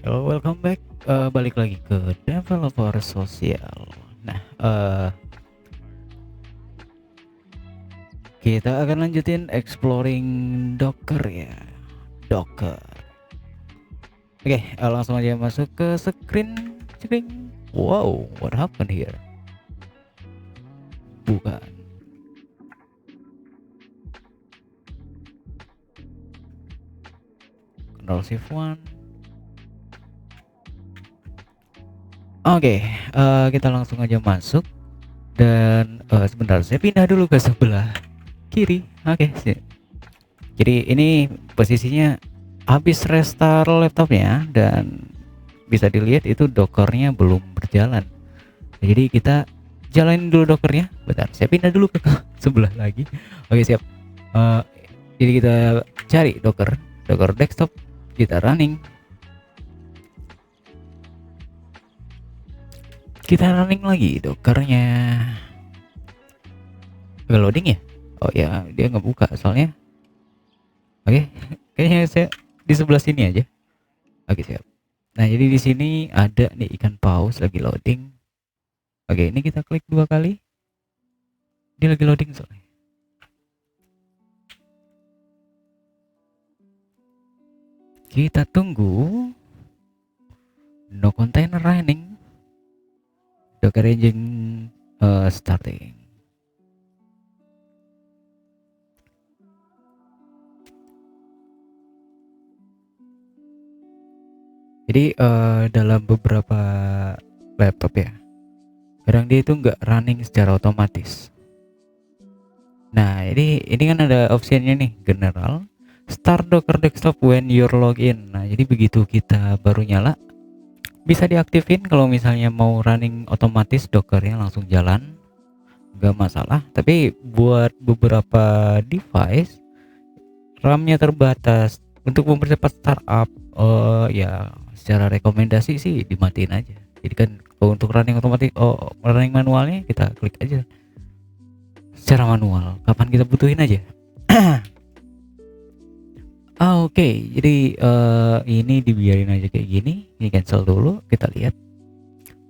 Welcome back. Balik lagi ke developer sosial. Nah, kita akan lanjutin exploring Docker ya. Docker. Oke, langsung aja masuk ke screen. Wow, what happened here? Bukan. Control Shift 1. Oke, kita langsung aja masuk dan sebentar saya pindah dulu ke sebelah kiri. Oke, jadi ini posisinya habis restart laptopnya dan bisa dilihat itu dockernya belum berjalan. Jadi kita jalanin dulu dockernya. Bentar, saya pindah dulu ke sebelah lagi. Oke, siap. Jadi kita cari docker desktop, kita running. Lagi dockernya. Agak loading ya? Oh ya, dia nggak buka soalnya. Oke, kayaknya saya di sebelah sini aja. Oke, siap. Nah, jadi di sini ada nih ikan paus lagi loading. Oke, ini kita klik 2 kali. Dia lagi loading soalnya. Kita tunggu. No container running. Docker engine starting. Jadi dalam beberapa laptop ya, kadang dia itu nggak running secara otomatis. Nah, ini kan ada optionnya nih, general, start Docker desktop when you're login. Nah, jadi begitu kita baru nyala, bisa diaktifin kalau misalnya mau running otomatis Dockernya langsung jalan, nggak masalah. Tapi buat beberapa device, RAM-nya terbatas, untuk mempercepat startup, ya secara rekomendasi sih dimatiin aja. Jadi kan untuk running otomatis, running manualnya kita klik aja secara manual kapan kita butuhin aja. Oke, jadi ini dibiarin aja kayak gini. Ini cancel dulu, kita lihat.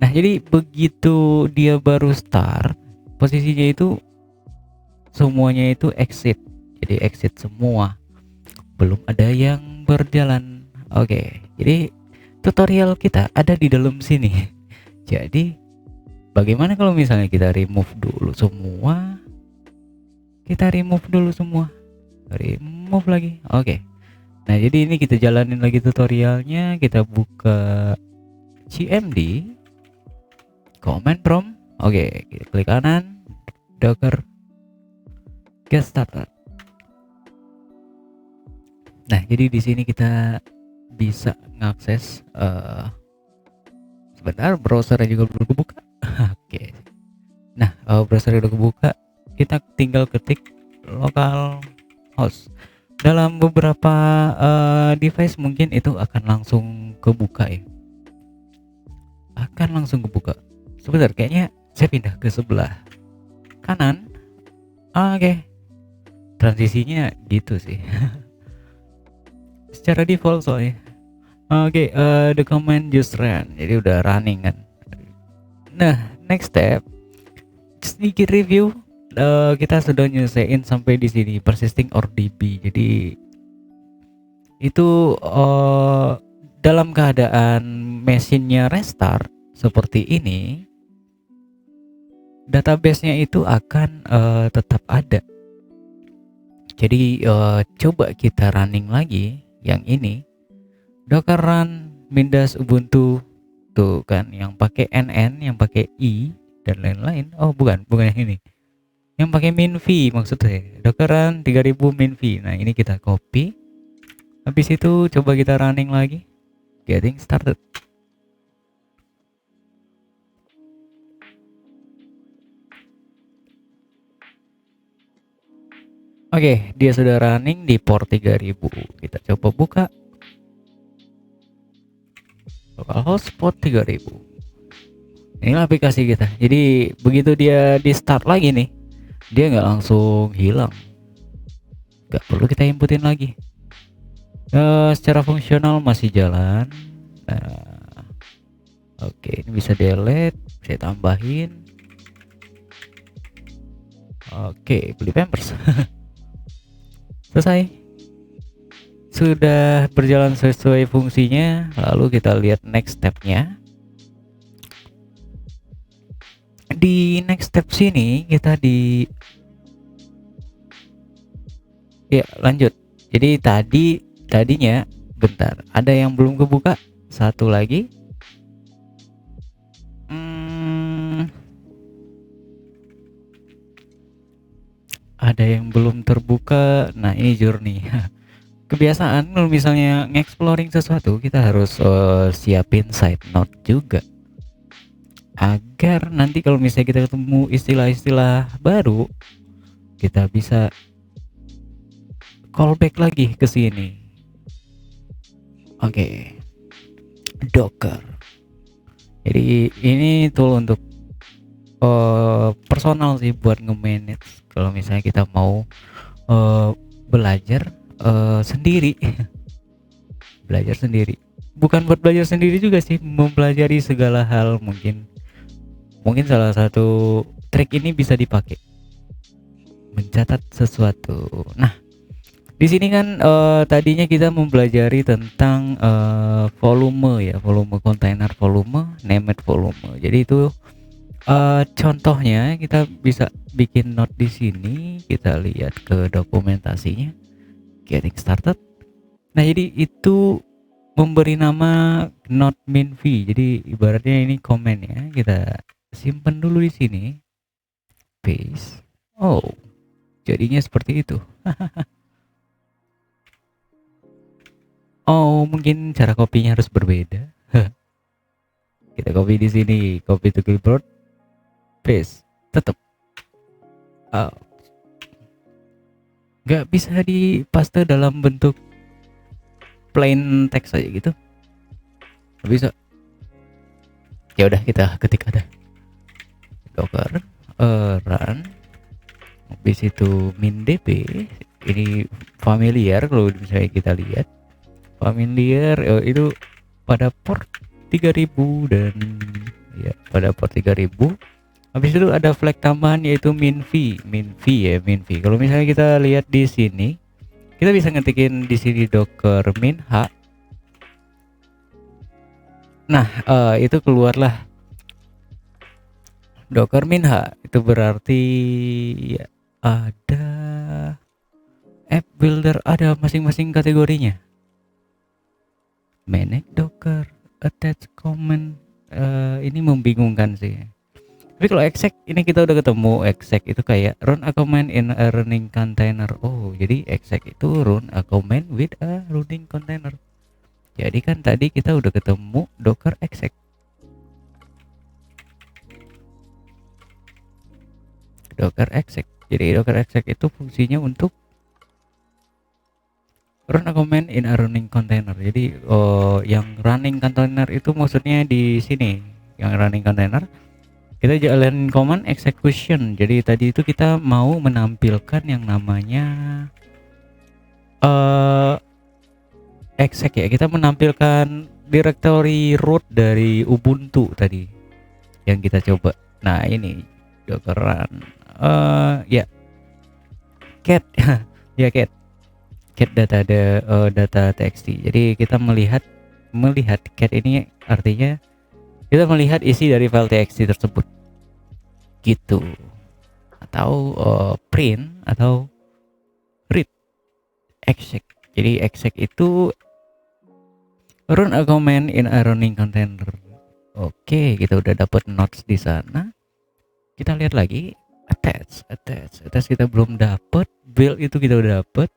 Nah, jadi begitu dia baru start, posisinya itu semuanya itu exit. Jadi exit semua, belum ada yang berjalan. Oke, jadi tutorial kita ada di dalam sini. Jadi bagaimana kalau misalnya kita remove dulu semua, remove lagi. Oke. Nah, jadi ini kita jalanin lagi tutorialnya. Kita buka cmd command prompt. Oke, kita klik kanan, docker get started. Nah, jadi di sini kita bisa ngakses sebentar, browser juga belum kebuka. Oke. Nah, browser udah kebuka, kita tinggal ketik localhost. Dalam beberapa device mungkin itu akan langsung kebuka ya. Sebentar, kayaknya saya pindah ke sebelah kanan. Oke. Transisinya gitu sih. Secara default soalnya. Oke, the command just ran. Jadi udah running kan. Nah, next step, sedikit review. Kita sudah nyelesain sampai di sini persisting ORDB. Jadi itu dalam keadaan mesinnya restart seperti ini, database-nya itu akan tetap ada. Jadi coba kita running lagi yang ini, docker run mindas ubuntu, tuh kan yang pakai nn, yang pakai i dan lain-lain. Oh, bukan yang ini, yang pakai minv maksudnya, docker run 3000 minv. Nah, ini kita copy, habis itu coba kita running lagi, getting started. Oke, dia sudah running di port 3000. Kita coba buka localhost port 3000. Inilah aplikasi kita. Jadi begitu dia di start lagi nih, dia nggak langsung hilang, nggak perlu kita inputin lagi. Secara fungsional masih jalan. Nah, oke, ini bisa delete, saya tambahin. Oke, beli pampers. Selesai. Sudah berjalan sesuai fungsinya, lalu kita lihat next stepnya. Di next step sini kita ya lanjut. Jadi tadinya bentar, ada yang belum kebuka, satu lagi. Ada yang belum terbuka. Nah, ini journey. Kebiasaan kalau misalnya nge-exploring sesuatu, kita harus siapin side note juga, agar nanti kalau misalnya kita ketemu istilah-istilah baru, kita bisa callback lagi ke sini. Oke. Docker. Jadi ini tool untuk personal sih, buat nge-manage kalau misalnya kita mau belajar sendiri. Belajar sendiri, bukan buat belajar sendiri juga sih, mempelajari segala hal. Mungkin salah satu trik ini bisa dipakai mencatat sesuatu. Nah, di sini kan tadinya kita mempelajari tentang volume ya, volume kontainer, volume, named volume. Jadi itu contohnya kita bisa bikin note di sini. Kita lihat ke dokumentasinya, getting started. Nah, jadi itu memberi nama not min v. Jadi ibaratnya ini komen ya. Kita simpan dulu di sini. Paste. Oh, jadinya seperti itu. Oh, mungkin cara kopinya harus berbeda. Kita copy di sini, copy to clipboard, paste. Tetap nggak bisa dipaste dalam bentuk plain text aja gitu, nggak bisa. Ya udah, kita ketik ada docker run, habis itu min db. Ini familiar, kalau misalnya kita lihat familiar itu pada port 3000 dan ya pada port 3000. Habis itu ada flag tambahan yaitu min v ya, min v. Kalau misalnya kita lihat di sini, kita bisa ngetikin di sini docker min h. Nah, itu keluarlah docker min h. Itu berarti ya, ada app builder, ada masing-masing kategorinya. Manage docker, attach comment. Ini membingungkan sih. Tapi kalau exec ini kita udah ketemu. Exec itu kayak run a command in a running container. Oh, jadi exec itu run a command with a running container. Jadi kan tadi kita udah ketemu docker exec. Docker exec. Jadi docker exec itu fungsinya untuk run a command in a running container. Jadi yang running container itu maksudnya di sini. Yang running container kita jalan command execution. Jadi tadi itu kita mau menampilkan yang namanya exec ya. Kita menampilkan directory root dari Ubuntu tadi yang kita coba. Nah, ini docker run ya cat ya cat data data txt. Jadi kita melihat cat ini artinya kita melihat isi dari file txt tersebut gitu, atau print atau read exec. Jadi exec itu run a command in a running container. Oke, kita udah dapat notes di sana. Kita lihat lagi attach kita belum dapat. Build itu kita udah dapat.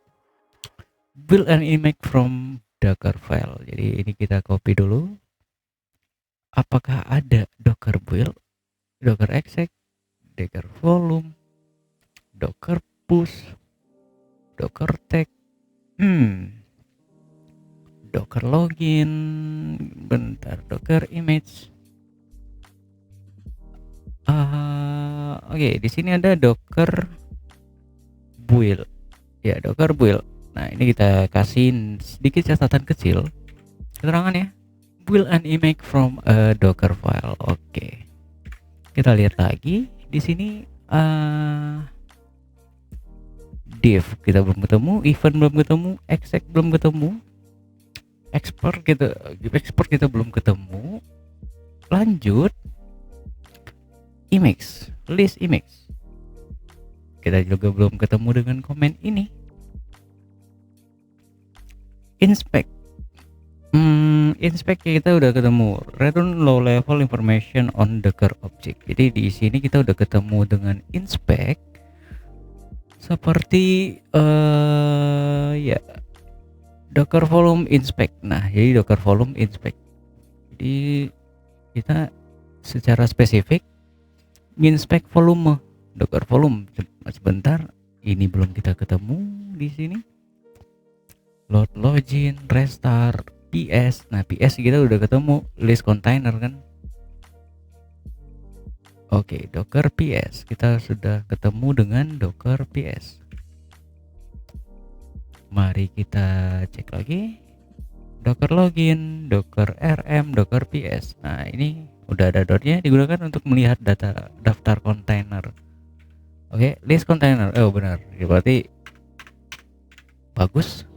Build an image from docker file. Jadi ini kita copy dulu. Apakah ada docker build, docker exec, docker volume, docker push, docker tag, docker login, bentar, docker image. Oke, di sini ada docker build. Ya, docker build. Nah, ini kita kasih sedikit catatan kecil keterangan ya. Build an image from a Docker file. Oke. Kita lihat lagi di sini div kita belum ketemu, event belum ketemu, exec belum ketemu, export kita belum ketemu. Lanjut image, list image. Kita juga belum ketemu dengan komen ini. Inspect. Inspect kita udah ketemu. Return low level information on Docker object. Jadi di sini kita udah ketemu dengan inspect. Seperti ya Docker volume inspect. Nah, jadi Docker volume inspect. Jadi kita secara spesifik inspect volume Docker volume. Sebentar, ini belum kita ketemu di sini. Load login, restart, PS. Nah, PS kita udah ketemu, list container kan. Oke, Docker PS. Kita sudah ketemu dengan Docker PS. Mari kita cek lagi. Docker login, Docker RM, Docker PS. Nah, ini udah ada dotnya, digunakan untuk melihat daftar kontainer. Oke, list container. Oh, benar. Ya, berarti bagus.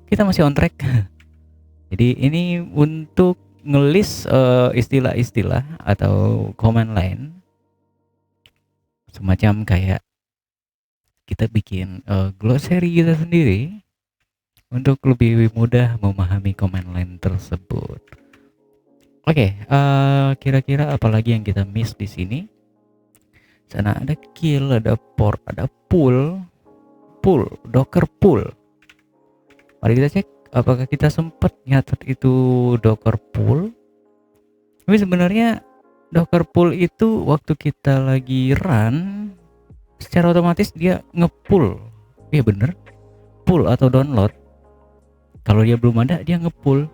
Kita masih on track. Jadi ini untuk ngelis istilah-istilah atau command line, semacam kayak kita bikin glossary kita sendiri untuk lebih mudah memahami command line tersebut. Oke, kira-kira apalagi yang kita miss di sini? Sana ada kill, ada port, ada pull, Docker pull. Mari kita cek apakah kita sempat nyatet itu Docker pull. Tapi sebenarnya Docker pull itu waktu kita lagi run secara otomatis dia ngepull. Iya bener, pull atau download. Kalau dia belum ada dia ngepull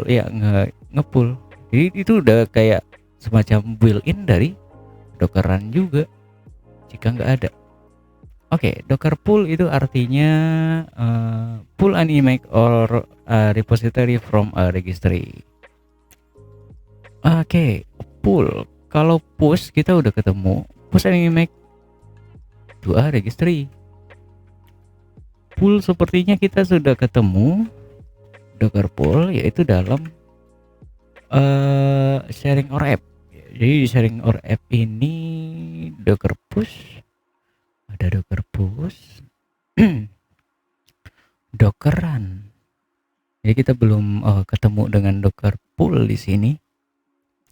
ya, ngepull. Jadi itu udah kayak semacam built-in dari Docker run juga jika nggak ada. Oke, Docker pull itu artinya pull an image or a repository from a registry. Oke, pull. Kalau push kita udah ketemu, push an image to a registry. Pull sepertinya kita sudah ketemu Docker pull, yaitu dalam sharing or app. Jadi di sharing or app ini Docker push, ada Docker push, Docker run. Jadi kita belum ketemu dengan Docker pull di sini.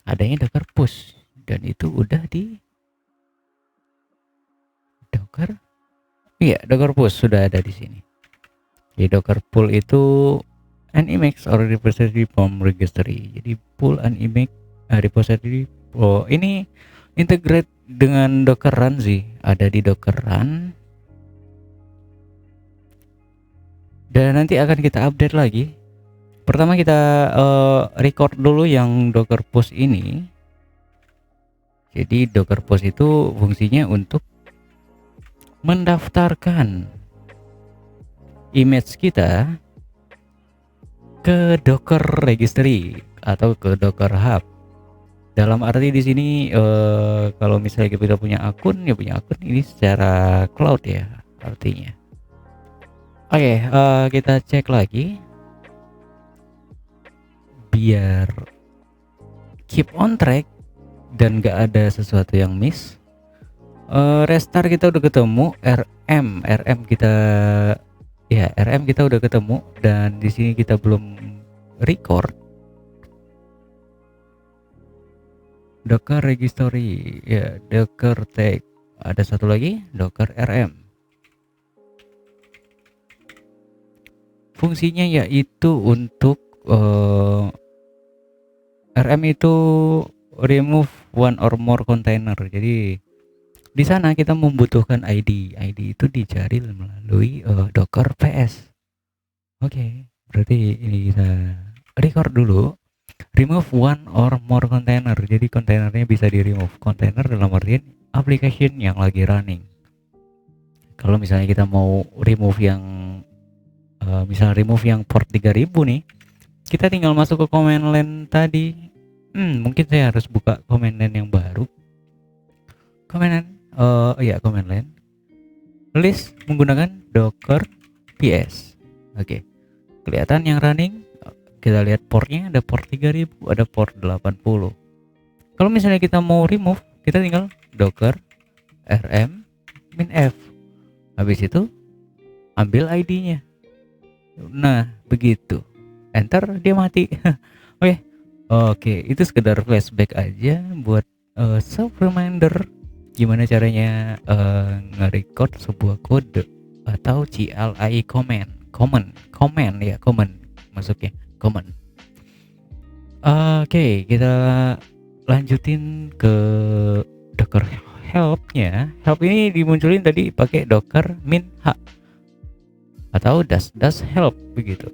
Adanya Docker push dan itu udah di Docker. Iya, Docker push sudah ada di sini. Jadi Docker pull itu an image or repository from registry. Jadi pull an image repository. Oh, ini integrate dengan Docker run sih, ada di Docker run. Dan nanti akan kita update lagi. Pertama kita record dulu yang Docker push ini. Jadi Docker push itu fungsinya untuk mendaftarkan image kita ke Docker registry atau ke Docker hub. Dalam arti di sini kalau misalnya kita punya akun, ini secara cloud ya artinya. Oke, kita cek lagi biar keep on track dan gak ada sesuatu yang miss. Restart kita udah ketemu, RM kita udah ketemu, dan di sini kita belum record Docker registry ya, Docker tag. Ada satu lagi Docker RM. Fungsinya yaitu untuk RM itu remove one or more container. Jadi di sana kita membutuhkan ID. ID itu dicari melalui Docker PS. Oke, berarti ini kita record dulu. Remove one or more container. Jadi kontainernya bisa di remove. Container dalam artian application yang lagi running. Kalau misalnya kita mau remove yang misalnya remove yang port 3000 nih, kita tinggal masuk ke command line tadi. Mungkin saya harus buka command line yang baru. Command line, iya command line. List menggunakan docker ps. Oke, kelihatan yang running. Kita lihat portnya, ada port 3000, ada port 80. Kalau misalnya kita mau remove, kita tinggal docker rm -f. Habis itu ambil ID-nya. Nah, begitu. Enter, dia mati. Oke. Oke, itu sekedar flashback aja buat self reminder gimana caranya nge-record sebuah kode atau CLI command masuknya command. Oke, kita lanjutin ke docker help-nya. Help ini dimunculin tadi pakai docker -h atau dash help begitu.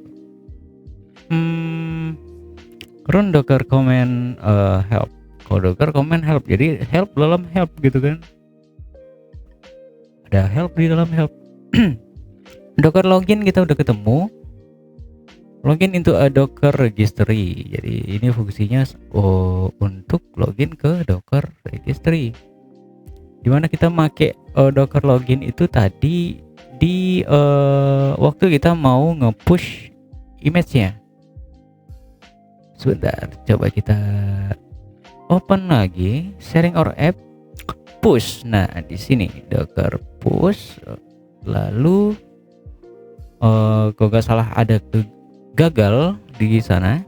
Run docker command help. Kalau docker command help, jadi help dalam help gitu kan. Ada help di dalam help. Docker login kita udah ketemu. Login into a docker registry. Jadi ini fungsinya untuk login ke docker registry. Dimana kita pakai docker login itu tadi di waktu kita mau nge-push image-nya. Sebentar, coba kita open lagi sharing or app push. Nah, di sini docker push, lalu kalau nggak salah ada gagal di sana.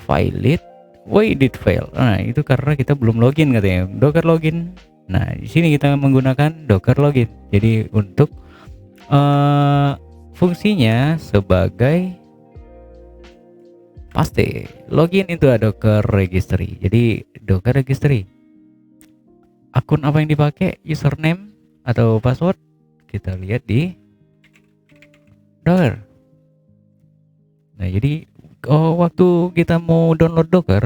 File it, why did fail? Nah, itu karena kita belum login katanya. Docker login. Nah, di sini kita menggunakan docker login. Jadi untuk fungsinya sebagai pasti login itu ada docker registry. Jadi docker registry, akun apa yang dipakai, username atau password, kita lihat di docker. Nah, jadi waktu kita mau download docker,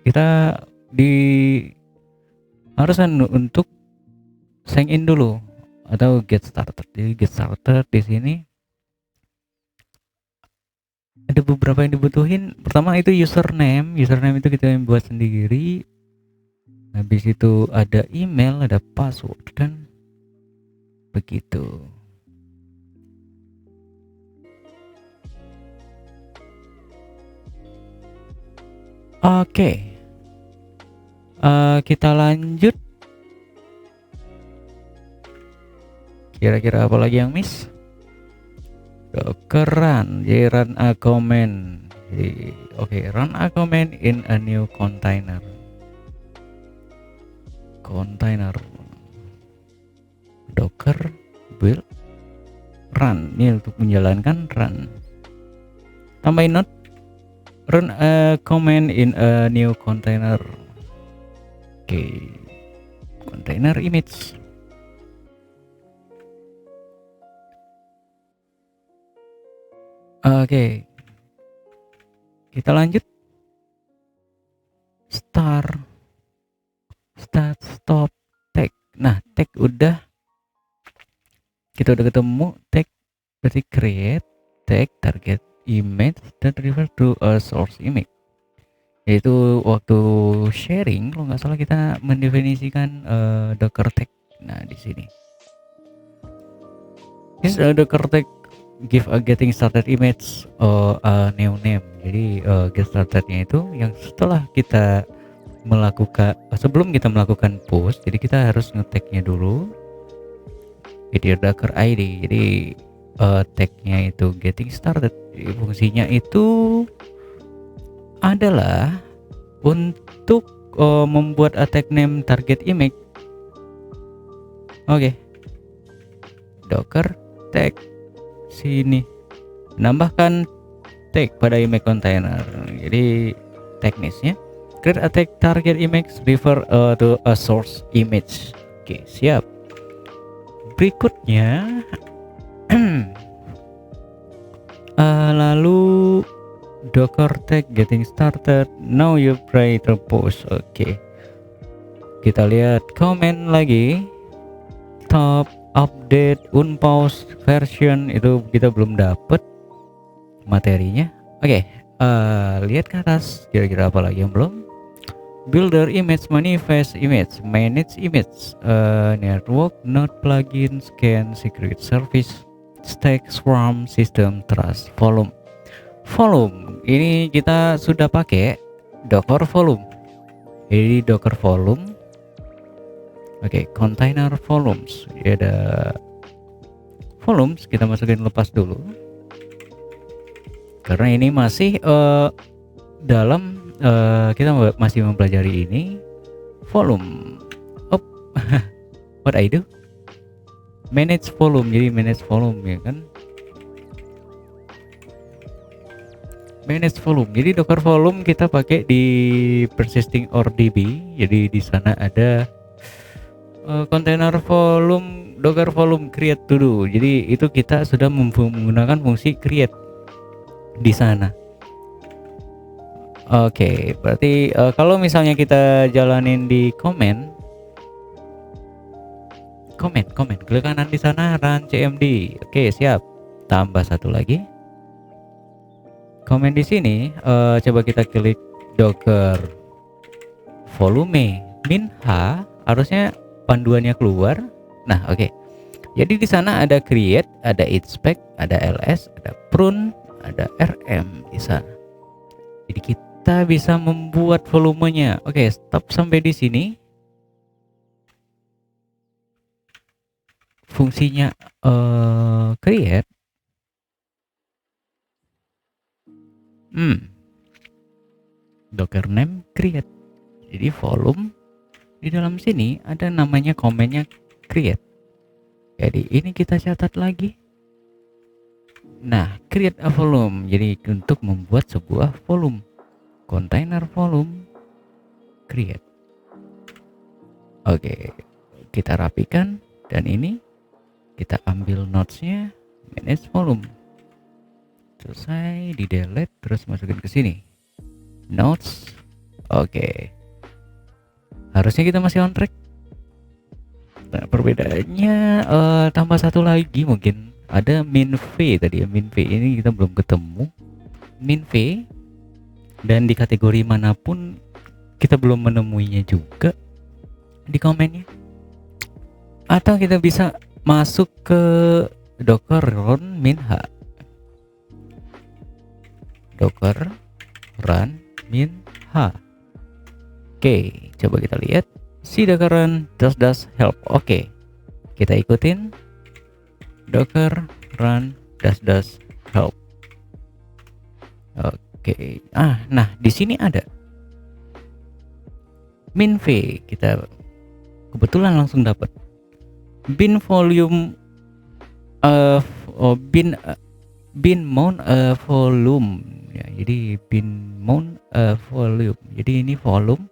kita harusan untuk sign in dulu atau get started. Jadi get started di sini ada beberapa yang dibutuhin. Pertama itu username itu kita yang buat sendiri. Habis itu ada email, ada password kan, begitu. Oke, kita lanjut. Kira-kira apa lagi yang miss? Docker run, jadi run a command. Jadi run a command in a new container. Docker build run, ini untuk menjalankan run. Tambahin note, run a command in a new container. Container image. Kita lanjut. Start, stop, tag. Nah, tag kita udah ketemu. Tag berarti create tag target image dan refer to a source image. Yaitu waktu sharing, kalau nggak salah kita mendefinisikan docker tag. Nah, di sini this docker tag give a getting started image a new name. Jadi get startednya itu yang setelah kita sebelum kita melakukan push, jadi kita harus nge-tagnya dulu with docker ID. Jadi tagnya itu getting started. Jadi fungsinya itu adalah untuk membuat a tag name target image. Docker tag sini menambahkan tag pada image container. Jadi teknisnya create a tag target image refer to a source image. Siap. Berikutnya lalu docker tag getting started, now you try to push. Kita lihat comment lagi. Top update unpause version itu kita belum dapat. materinya. Oke, lihat ke atas, kira-kira apa lagi yang belum? Builder image, manifest image, manage image, network, node, plugin, scan, secret service, stack, swarm, system, trust, volume. Volume ini kita sudah pakai Docker volume. Jadi Docker volume. Oke, container volumes. Ya, ada volumes, kita masukin lepas dulu. Karena ini masih dalam kita masih mempelajari ini volume. What I do? Manage volume. Jadi manage volume ya kan. Manage volume. Jadi Docker volume kita pakai di persisting ORDB. Jadi di sana ada container volume, Docker volume create dulu. Jadi itu kita sudah menggunakan fungsi create di sana. Oke, berarti kalau misalnya kita jalanin di komen, klik kanan di sana, run cmd. Oke, siap. Tambah satu lagi. Komen di sini, coba kita klik Docker volume min h, harusnya panduannya keluar. Nah, oke. Jadi di sana ada create, ada inspect, ada ls, ada prune, ada rm di sana. Jadi kita bisa membuat volumenya. Oke, stop sampai di sini. Fungsinya create. Docker name create. Jadi volume di dalam sini ada namanya komennya create. Jadi ini kita catat lagi. Nah, create a volume. Jadi untuk membuat sebuah volume. Container volume create. Oke, kita rapikan dan ini kita ambil notesnya, manage volume. Selesai, di delete, terus masukin ke sini. Notes. Oke. Harusnya kita masih on track. Nah, perbedaannya tambah satu lagi mungkin. Ada min v tadi ya, min v ini kita belum ketemu. Min v dan di kategori manapun kita belum menemuinya juga di komennya. Atau kita bisa masuk ke docker run min h. Docker run min h. Oke, coba kita lihat si docker run dash help. Oke, kita ikutin docker run dash help. Oke, nah di sini ada min v, kita kebetulan langsung dapat bin volume bin mount volume ya. Jadi bin mount volume. Jadi ini volume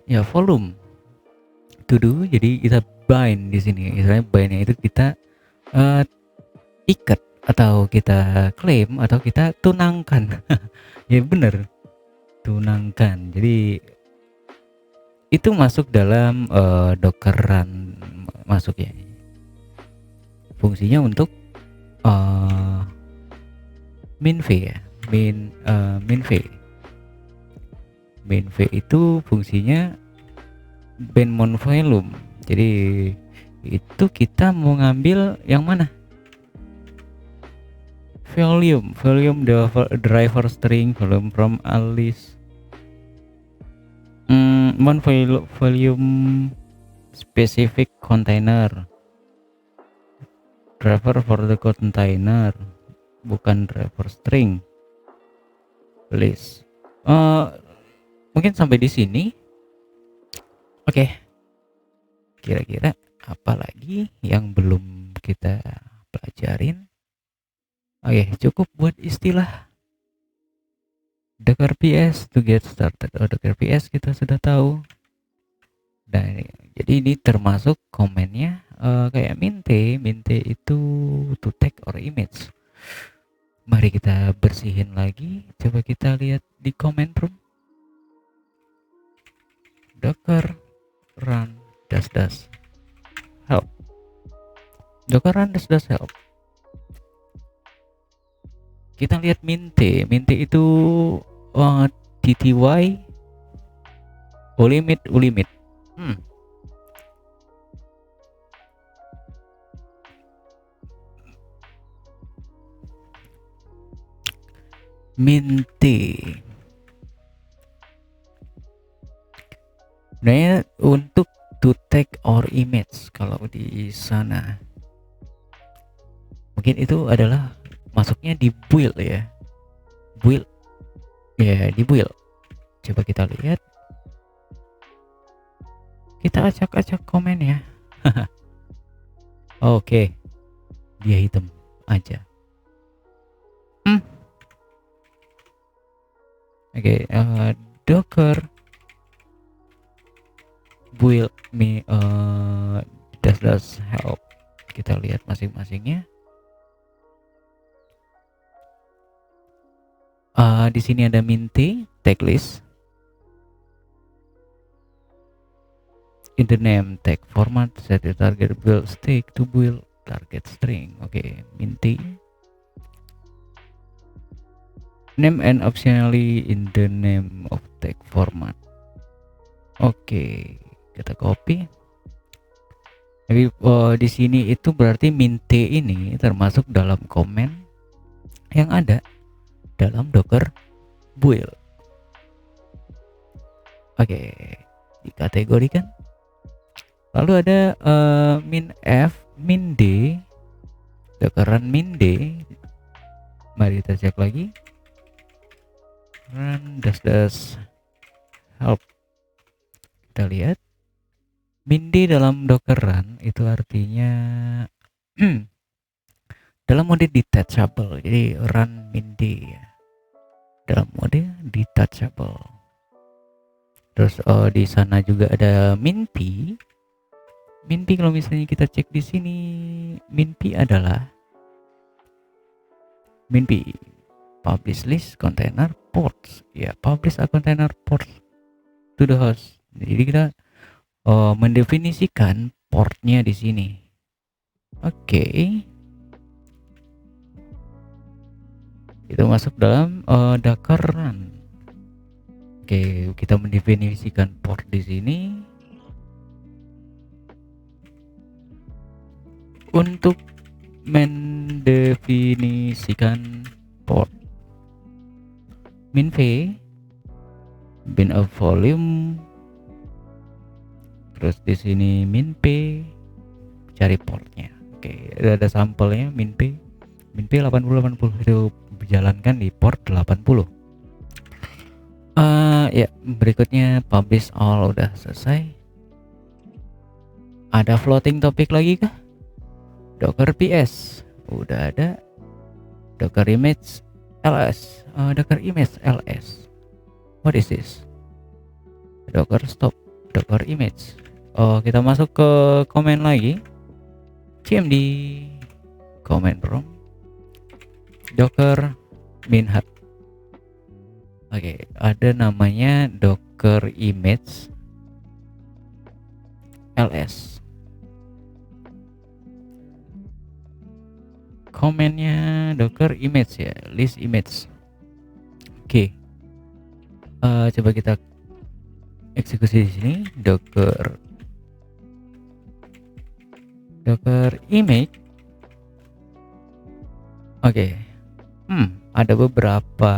ya, volume to do. Jadi kita bind di sini. Istilahnya bindnya itu kita ikat atau kita klaim atau kita tunangkan. Ya bener, tunangkan. Jadi itu masuk dalam docker run, masuk ya. Fungsinya untuk min v ya, min v. Min v itu fungsinya bind mount volume. Jadi itu kita mau ngambil yang mana? Volume driver string volume from Alice. Mount volume specific container, driver for the container, bukan driver string. List. Mungkin sampai di sini. Oke. Kira-kira apa lagi yang belum kita pelajarin? Oke, cukup buat istilah Docker PS to get started. Docker PS kita sudah tahu. Dan jadi ini termasuk komennya kayak min t itu to take or image. Mari kita bersihin lagi. Coba kita lihat di comment room. Docker run dash help. Docker run dash help. Kita lihat Minte. Minte itu TTY Ulimit. Minte. Nah, untuk to take or image, kalau di sana mungkin itu adalah masuknya di build ya. Build. Ya, di build. Coba kita lihat. Kita acak-acak komen ya. Oke. Dia hitam aja. Oke, Docker build me does help. Kita lihat masing-masingnya. Di sini ada Minte tag list. In the name tag format, set the target build stake to build target string. Oke, Minte. Name and optionally in the name of tag format. Oke, kita copy. Jadi di sini itu berarti Minte ini termasuk dalam komen yang ada dalam Docker build. Oke, dikategorikan. Lalu ada min F, min D, Docker run min D. Mari kita cek lagi. Run does help. Kita lihat min D dalam Docker run itu artinya dalam mode detachable. Jadi run min D ya, dalam mode detachable. Terus di sana juga ada min P. Min P kalau misalnya kita cek di sini, min P adalah min P publish list container ports. Ya, publish a container ports to the host. Jadi kita mendefinisikan portnya di sini. Oke. Itu masuk dalam Docker run. Oke, kita mendefinisikan port di sini. Untuk mendefinisikan port, min v bin of volume, terus di sini min p, cari portnya. Oke, ada sampelnya min p 80 itu dijalankan di port 80. Ya, berikutnya publish all udah selesai. Ada floating topic lagi kah? Docker PS udah ada. Docker image ls. Docker image ls. What is this? Docker stop. Docker image. Kita masuk ke komen lagi. cmd comment from Docker minhat. Oke, ada namanya Docker image ls. Komennya Docker image ya, list image. Oke. Coba kita eksekusi di sini. Docker image. Oke. Ada beberapa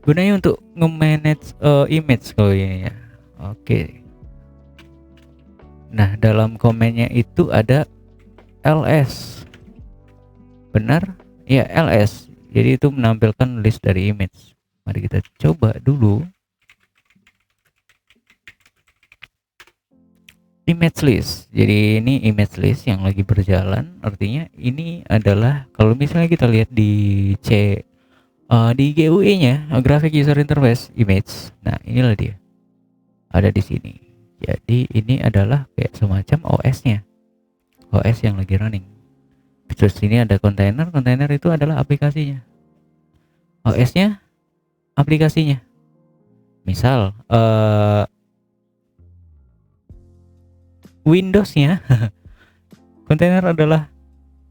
gunanya untuk nge-manage image kalau ini ya. Oke. Nah, dalam komennya itu ada ls. Benar? Ya, ls. Jadi itu menampilkan list dari image. Mari kita coba dulu. Image list. Jadi ini image list yang lagi berjalan. Artinya ini adalah kalau misalnya kita lihat di di GUI-nya, graphic user interface image. Nah, inilah dia. Ada di sini. Jadi ini adalah kayak semacam OS-nya. OS yang lagi running. Terus ini ada kontainer. Kontainer itu adalah aplikasinya. OS-nya, aplikasinya. Misal Windows-nya kontainer adalah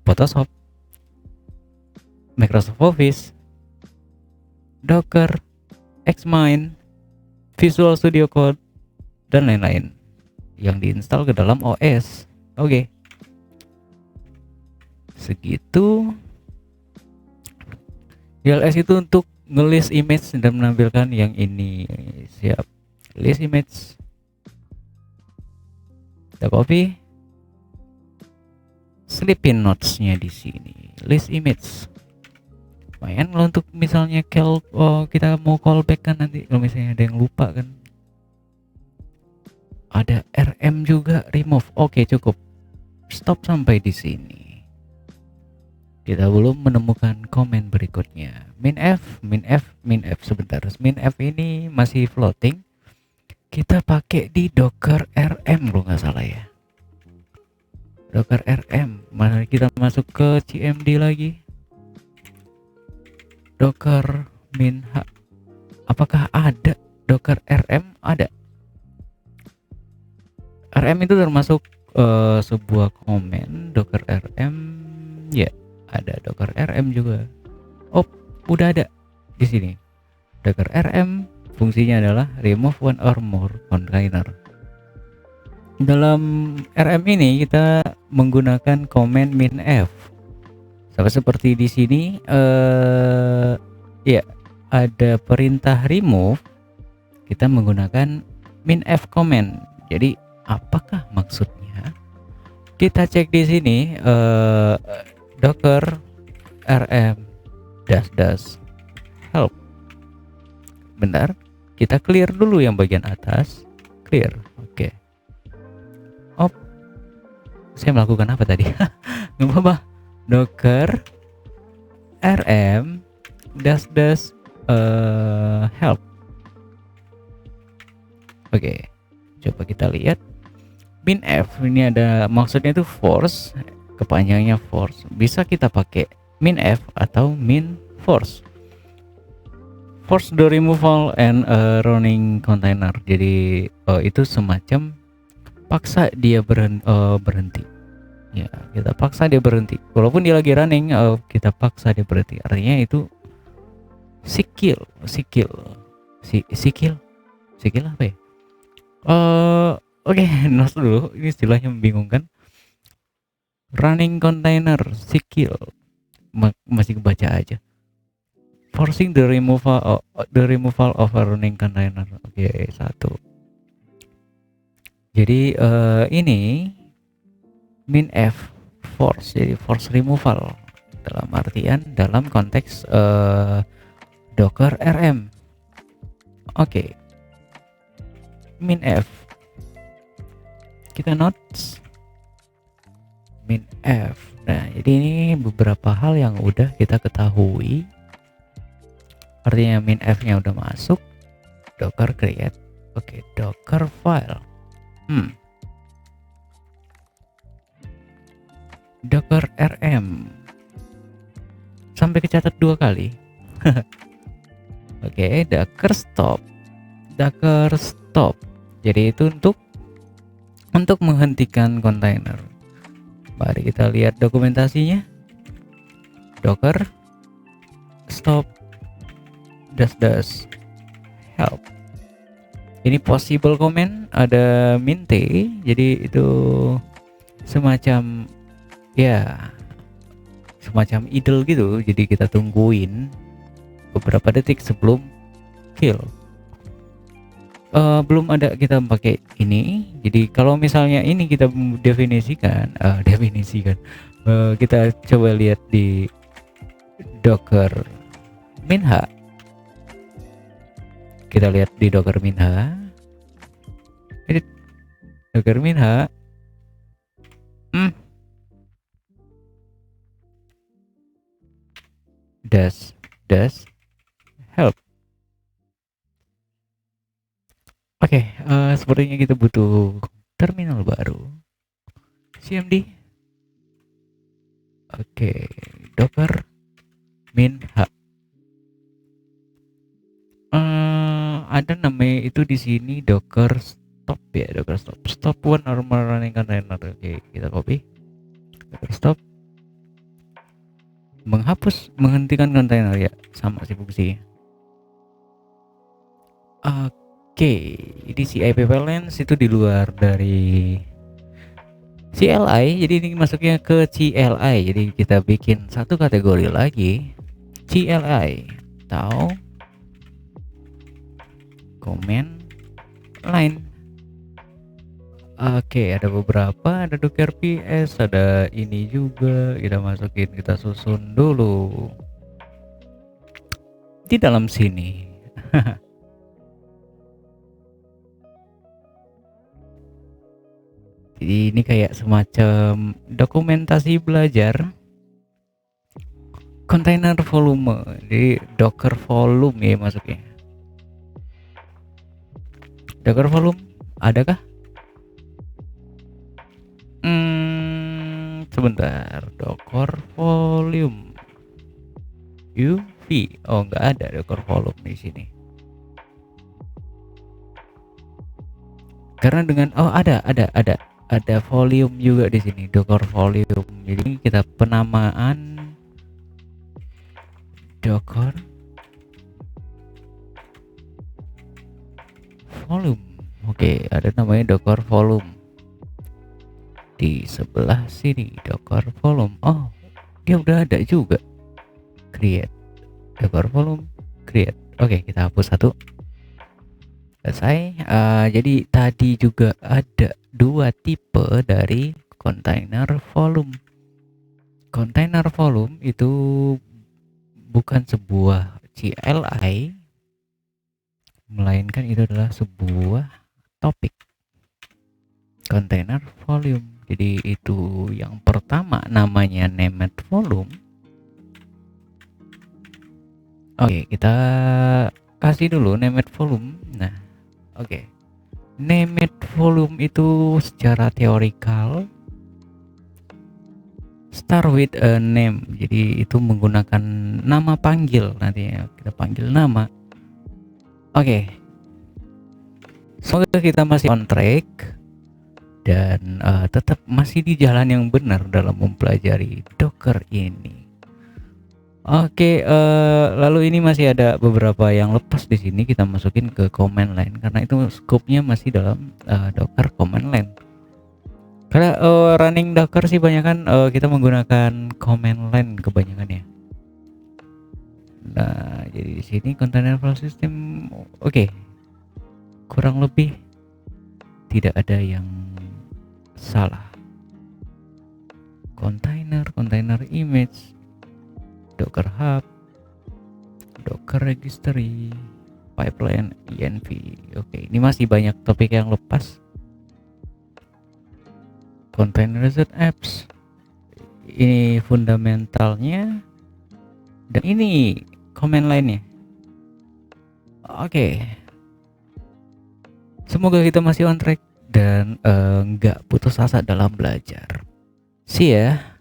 Photoshop. Microsoft Office, Docker, Xmind, Visual Studio Code, dan lain-lain yang diinstal ke dalam OS. Oke, segitu. DLS itu untuk ngelist image dan menampilkan yang ini. Siap. List image. Kita copy. Selipin notes-nya di sini. List image. Lumayan kalau untuk misalnya kita mau callback kan nanti kalau misalnya ada yang lupa kan. Ada RM juga remove. Oke, cukup. Stop sampai di sini. Kita belum menemukan komen berikutnya. Min F sebentar. Min F ini masih floating. Kita pakai di Docker RM kalau nggak salah ya. Docker RM. Mana kita masuk ke CMD lagi. Docker min H. Apakah ada Docker RM? Ada. RM itu termasuk sebuah komen Docker RM. Ya. Ada Docker RM juga. Oh, udah ada di sini. Docker RM fungsinya adalah remove one or more container. Dalam RM ini kita menggunakan command minf. Sama seperti di sini ya, ada perintah remove. Kita menggunakan minf command. Jadi apakah maksudnya? Kita cek di sini Docker rm dash help. Bentar, kita clear dulu yang bagian atas. Clear. Oke. Oh, saya melakukan apa tadi? Nggak apa-apa. Docker rm dash help. Oke, coba kita lihat. Minf ini ada maksudnya itu force, kepanjangannya force. Bisa kita pakai minf atau min force. Force the removal and running container. Jadi itu semacam paksa dia berhenti. Ya, kita paksa dia berhenti. Walaupun dia lagi running, kita paksa dia berhenti. Artinya itu sikil apa ya? Oke, notes dulu. Ini istilahnya membingungkan. Running container sikil masih kebaca aja. Forcing the removal of a running container. Oke, satu. Jadi ini minf force, jadi force removal dalam artian dalam konteks Docker RM. Oke. Minf. Kita notes minf. Nah, jadi ini beberapa hal yang udah kita ketahui. Artinya minf-nya udah masuk. Docker create. Oke, Docker file. Docker RM. Sampai kecatat 2 kali. Oke, Docker stop. Docker stop. Jadi itu untuk menghentikan kontainer. Mari kita lihat dokumentasinya. Docker stop dash help. Ini possible comment, ada min t. Jadi itu semacam idle gitu. Jadi kita tungguin beberapa detik sebelum kill. Belum ada kita pakai ini. Jadi kalau misalnya ini kita definisikan, kita coba lihat di Docker minh. Kita lihat di Docker minh. Edit Docker minh. Dash help. Oke, sepertinya kita butuh terminal baru. CMD. Oke, Docker minh. Ada namanya itu di sini Docker stop ya, Docker stop. Stop one or more running container. Oke, kita copy. Docker stop. menghentikan kontainer ya, sama sih fungsinya. Oke, ini si IP balance itu di luar dari CLI, jadi ini masuknya ke CLI. Jadi kita bikin satu kategori lagi, CLI atau command line. Oke, ada beberapa, ada Docker PS, ada ini juga. Kita masukin, kita susun dulu di dalam sini. Jadi ini kayak semacam dokumentasi belajar container volume. Jadi Docker volume ya masuknya. Docker volume adakah? Sebentar. Docker volume UV. Oh, nggak ada Docker volume di sini. Karena dengan ada volume juga di sini, Docker volume. Jadi kita penamaan Docker volume. Oke, ada namanya Docker volume di sebelah sini, Docker volume. Oh, dia udah ada juga. Create Docker volume, create. Oke, kita hapus satu. Selesai. Jadi tadi juga ada dua tipe dari container volume. Container volume itu bukan sebuah CLI, melainkan itu adalah sebuah topik container volume. Jadi itu yang pertama namanya named volume. Oke, kita kasih dulu named volume. Nah, oke. Named volume itu secara teorikal start with a name. Jadi itu menggunakan nama panggil, nanti ya, kita panggil nama. Oke. Semoga kita masih on track dan tetap masih di jalan yang benar dalam mempelajari Docker ini. Oke, lalu ini masih ada beberapa yang lepas di sini, kita masukin ke command line karena itu scope-nya masih dalam Docker command line. Karena running Docker sih banyak kan kita menggunakan command line kebanyakan ya. Nah, jadi di sini container file system oke. Kurang lebih tidak ada yang salah. Container image, Docker Hub, Docker Registry, pipeline env. Oke, ini masih banyak topik yang lepas. Containerized apps, ini fundamentalnya, dan ini command line-nya. Oke, semoga kita masih on track dan nggak putus asa dalam belajar. See ya.